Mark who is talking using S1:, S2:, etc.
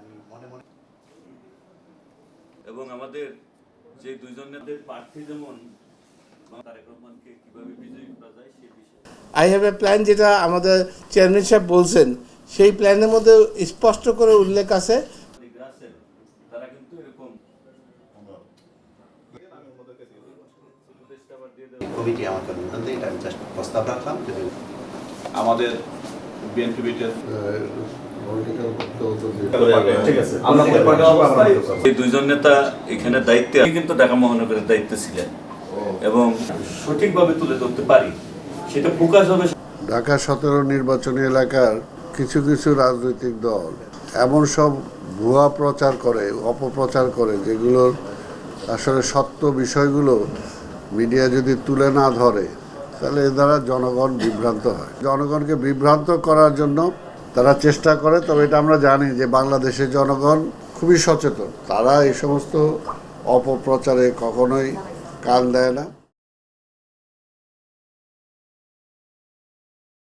S1: আমি মনে মনে
S2: এবং আমাদের যে দুইজন নেতাদের প্রার্থী যেমন তারেক রহমানকে কিভাবে বিজয়ী করা যায় সেই বিষয়ে
S3: আই হ্যাভ এ প্ল্যান, যেটা আমাদের চেয়ারম্যান সাহেব বলছেন, সেই প্ল্যানের মধ্যে স্পষ্ট করে উল্লেখ আছে।
S2: আছেন তারা কিন্তু এরকম
S1: কমিটি আমাকে অনুমোদন দেয়, এটা আমি জাস্ট প্রস্তাব রাখলাম। যদি
S4: আমাদের বিএনপি বিটের
S2: এই দুইজন নেতা এখানে দায়িত্বে কিন্তু ঢাকা মহানগরের দায়িত্বে ছিলেন এবং সঠিকভাবে তুলে ধরতে পারি, সেটা ফোকাস হবে।
S5: ঢাকা 17 নির্বাচনী এলাকার কিছু কিছু রাজনৈতিক দল এমন সব ভুয়া প্রচার করে, অপপ্রচার করে, যেগুলোর আসলে সত্য বিষয়গুলো মিডিয়া যদি তুলে না ধরে তাহলে এর দ্বারা জনগণ বিভ্রান্ত হয়। জনগণকে বিভ্রান্ত করার জন্য তারা চেষ্টা করে, তবে এটা আমরা জানি যে বাংলাদেশের জনগণ খুবই সচেতন, তারা এই সমস্ত অপপ্রচারে কখনোই কান দেয় না।